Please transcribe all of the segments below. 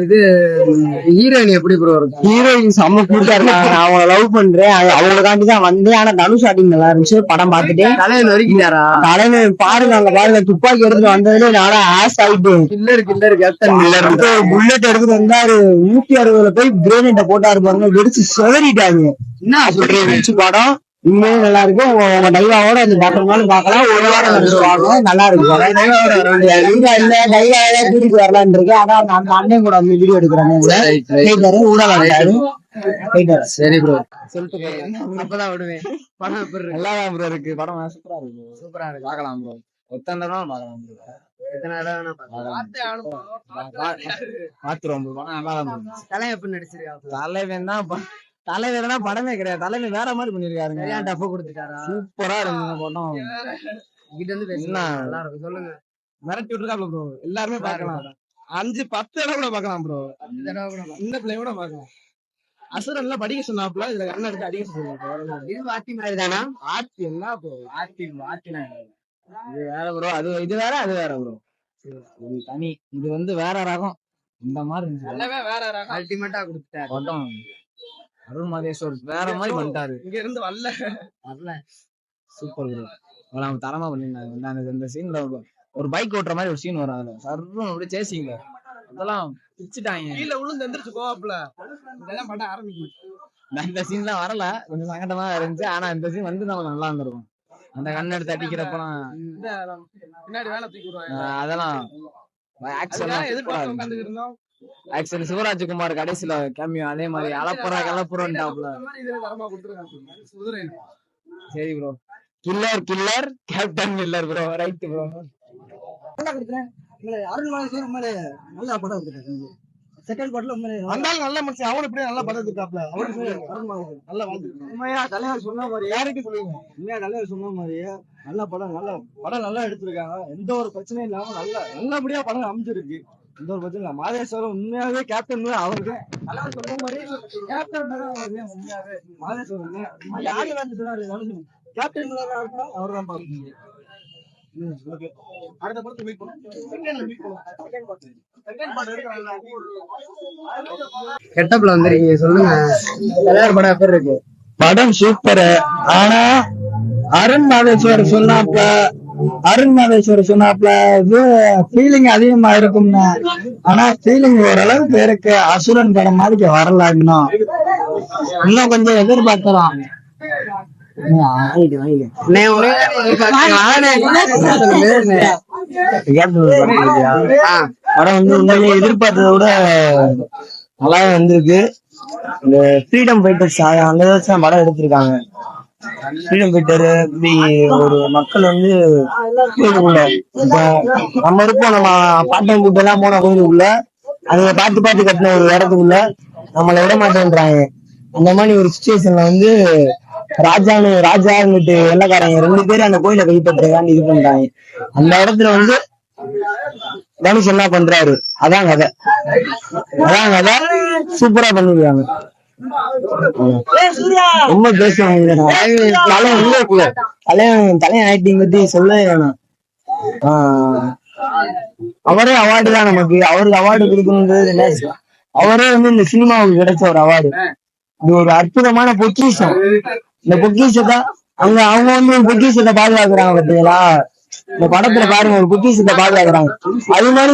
இது ஹீரோயின் எப்படி ப்ரோ இருக்கு? ஹீரோயின் செம்ம கூட்டா இருக்காங்க. நான் அவங்கள லவ் பண்றேன், அவங்களுக்காண்டிதான் வந்தேன். ஆனா தனுஷ் ஆக்டிங் நல்லா இருந்துச்சு. படம் பார்த்துட்டு தலைவன் வரைக்கிறாரா? தலைவன் பாருங்க, அங்க பாருங்க, துப்பாக்கி எடுத்துட்டு வந்ததுல நானும் ஆஸ் ஆயிட்டேன். கில்லர் கேப்டன் புல்லட் எடுத்துட்டு வந்தாரு. 160 போய் கிரேனேட்ட போட்டாரு பாருங்க, வெடிச்சு செதறிட்டாங்க. என்ன சொல்றீங்க? படம் உண்மையே நல்லா இருக்கு. உங்க டைவாவோட இந்த பார்க்கணும்னாலும் பார்க்கலாம். ஒரு வாரம் பார்க்கலாம், நல்லா இருக்கு. இல்ல டைவாவோட கூட்டிட்டு வரலான்னு இருக்கு. அதான் அந்த அண்ணன் கூட வந்து வீடியோ எடுக்கிறாங்க. ஊடகம் சரி ப்ரோ, சொல்லிட்டு அப்பதான் விடுவேன். படம் எப்படி இருக்கு? நல்லாதான் ப்ரோ இருக்கு. படம் சூப்பரா இருக்கு. பார்க்கலாம் ப்ரோ. எத்தனை தடவை பார்க்கலாம் ப்ரோ. எத்தனை இடம் பாத்துருவோம் ப்ரோ. படம் நல்லா தான். தலைவன் எப்படி நடிச்சிருக்காங்க? தலைவர்னா படமே கிடையாது. தலைவர் வேற மாதிரி பண்ணிருக்காருங்க. டஃப் கொடுத்துட்டாரா? சூப்பரா இருக்கு படம். இங்கிட்ட இருந்து பேசினா நல்லா இருக்கும். சொல்லுங்க. மிரட்டி விட்டுருக்காப்ல ப்ரோ. எல்லாருமே பார்க்கலாம். 5-10 தடவை கூட பார்க்கலாம் ப்ரோ. இந்த பிள்ளை கூட பார்க்கலாம். அசுரன்ல படிக்க சொன்னாப்ல, இதுல கண்ண எடுத்து அடிக்க சொல்லுவாங்க. இது ஆர்த்தி மாதிரி தானா? ஆர்த்தி என்ன ப்ரோ? ஆர்த்தினா இது வேற ப்ரோ. இது வேற, அது வேற ப்ரோ. இது தனி. இது வந்து வேற ரகம். இந்த மாதிரி வேற ரகம். அல்டிமேட்டா கொடுத்துட்டாரு படம். அருண் மகேஸ்வர் வேற மாதிரி பண்ணிட்டாரு. இங்க இருந்து வரல சூப்பர் ப்ரோ. அவங்க தரமா பண்ணிருந்தாங்க. இந்த சீன்ல ஒரு பைக் ஓட்டுற மாதிரி ஒரு சீன் வரும். அதுல சர்வம் அப்படியே சேசிங்க, அதெல்லாம் பிச்சுட்டாங்க. கீழே விழுந்து எந்திரிச்சு போவாப்ல. இதெல்லாம் படம் ஆரம்பிக்கும். இந்த சீன்லாம் வரல, கொஞ்சம் சங்கடமா இருந்துச்சு. ஆனா இந்த சீன் வந்து நமக்கு நல்லா இருந்திருக்கும். அந்த கண்ணை எடுத்து அடிக்கிறப்பலாம் பின்னாடி வேலை தூக்கிடுவாங்க. அதெல்லாம் ஆக்சுவலி சிவராஜ்குமார் கடைசியில கேமியோ அதே மாதிரி அலப்புறான்டாப்ல. சரி bro. Killer captain killer bro. Right bro. Arun Maheswar நல்லா படம் எடுத்துட்டாரு. செகண்ட் பார்ட்ல வந்தாலும் நல்ல மனுஷன். அவனு இப்படியே நல்லா படம் எடுத்துட்டாப்ல. நல்லா உண்மையா தலைவர் சொன்ன மாதிரி யாருக்கு சொல்லுங்க. உண்மையா தலைவர் சொன்ன மாதிரியே நல்ல படம் நல்லா எடுத்திருக்காங்க. எந்த ஒரு பிரச்சனையும் இல்லாம நல்லபடியா படம் அமைஞ்சிருக்கு. எந்த ஒரு பிரச்சனை இல்ல. மாதேஸ்வரம் உண்மையாவே கேப்டன் அவருக்கு தலைவர் சொன்ன மாதிரி கேப்டன் உண்மையாவே மாதேஸ்வரம் யாரு வந்து சொன்னாரு. கேப்டன் அவர் தான் பாருங்க. அடுத்த படத்தை மீட் கெட்டப்ல வந்திருக்கீங்க, சொல்லுங்க. தலைவர் படம் எப்படி இருக்கு? படம் சூப்பர். ஆனா அருண் மகேஸ்வர் சொன்னாப்ல இது ஃபீலிங் அதிகமா இருக்கும்னு. ஆனா ஃபீலிங் ஓரளவுக்கு இருக்கு. அசுரன் படம் மாதிரி வரல. இன்னும் கொஞ்சம் எதிர்பார்க்கலாம். படம் வந்து உண்மையிலே எதிர்பார்த்ததை விட நல்லா வந்திருக்கு. இந்த ஃப்ரீடம் ஃபைட்டர்ஸ் அந்த வருஷம் படம் எடுத்திருக்காங்க. ஃப்ரீடம் ஃபைட்டர் இப்படி ஒரு மக்கள் வந்து கோயிலுக்குள்ள நம்ம இருப்போம். நம்ம பாட்டம் கூட்டு எல்லாம் போன கோயிலுக்குள்ள அதை பார்த்து கட்டின ஒரு இடத்துக்குள்ள நம்மளை விட மாட்டேன்றாங்க. அந்த மாதிரி ஒரு சுச்சுவேஷன்ல வந்து ராஜான்னுட்டு வெள்ளக்காரங்க 2 பேரும் அந்த கோயிலை கைப்பற்றதான்னு இது பண்றாங்க. அந்த இடத்துல வந்து தனுஷ் என்ன பண்றாரு, அதான் கதை சூப்பரா பண்ணிருக்காங்க. ரொம்ப பேசுவாங்க. தலைவன் ஆக்டிங் பத்தி சொல்ல வேணாம். அவரே அவார்டு தான் நமக்கு. அவருக்கு அவார்டு கொடுக்கணுன்றது அவரே வந்து இந்த சினிமாவுக்கு கிடைச்ச ஒரு அவார்டு. இது ஒரு அற்புதமான பொக்கிஷம். இந்த பொக்கிஷத்தை அவங்க வந்து ஒரு பொக்கிஷத்தை பாதுகாக்கிறாங்க பார்த்தீங்களா. இந்த படத்துல பாருங்க, ஒரு பொக்கிஷத்தை பாதுகாக்கிறாங்க. அது மாதிரி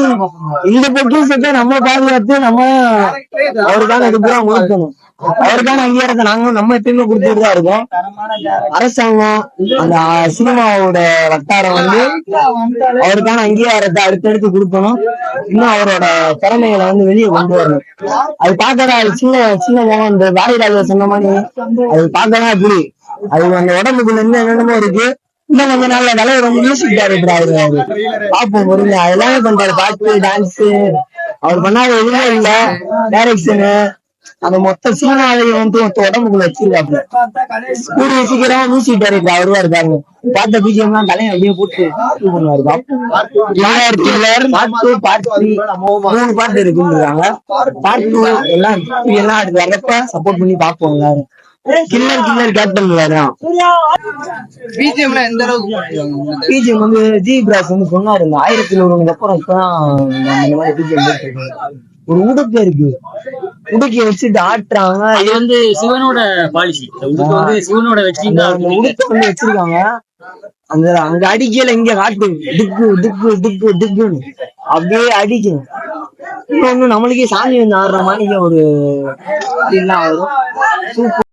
இந்த பொக்கிஷத்தை நம்ம பாதுகாத்து நம்ம அவருக்கான இது பூரா கொடுக்கணும். அவருக்கான அங்கீகாரத்தை நாங்களும் நம்ம எப்பயுமே கொடுத்துட்டுதான் இருக்கோம். அரசாங்கம் அந்த சினிமாவோட வட்டாரம் வந்து அவருக்கான அங்கீகாரத்தை அடுத்தடுத்து கொடுக்கணும். இன்னும் அவரோட திறமைகளை வந்து வெளியே கொண்டு வரணும். அது பார்க்கறா சின்ன முகம். இந்த வாரிராஜா சொன்ன மாதிரி அது பார்க்கறா அப்படி அது அந்த உடம்புக்குள்ள என்னென்னமோ இருக்கு. இன்னும் கொஞ்ச நாள்ல தலைவர் வந்து மியூசிக் டைரக்டர் பார்ப்போம் பொறுங்க. எல்லாமே பண்றாரு. பாட்டு, டான்ஸ் அவர் பண்ணாத எதுவுமே இல்ல. டைரக்ஷனு அந்த மொத்த சினிமாவையும் வந்து உடம்புக்குள்ள வச்சிருக்காப்ல. கூடிய சீக்கிரம் மியூசிக் டைரக்டர் அவருவா இருக்காரு. பார்த்த பிஜிஎம் எல்லாம் தலையை அப்படியே போட்டு பண்ணுவாரு. 3 பாட்டு இருக்குன்னு இருக்காங்க. பார்ட் 2 எல்லாம் வர்றப்ப சப்போர்ட் பண்ணி பார்ப்போம் எல்லாரும். கில்லர் கேப்டன் தான். பிஜிஎம்ல எந்த அளவுக்கு போட்டிருக்காங்க? பிஜிஎம் வந்து ஜி பிராஸ் வந்து சொன்னாரு, இந்த 1100 அப்புறம் இப்பதான் நம்ம இந்த மாதிரி பிஜிஎம் போட்டுருக்கோம். ஒரு உடுக்கு இருக்கு, உடுக்கிய வச்சுட்டு ஆட்டுறாங்க. அது வந்து சிவனோட பாலிசி. சிவனோட உடுக்க வந்து வச்சிருக்காங்க. அந்த அங்க அடிக்கல, இங்க காட்டு டிக்கு டிக்கு டிக்கு டிக்குன்னு அப்படியே அடிக்கும். இன்னொன்னு நம்மளுக்கே சாமி வந்து ஆடுற மாதிரி ஒரு இதெல்லாம் வரும். சூப்பர்.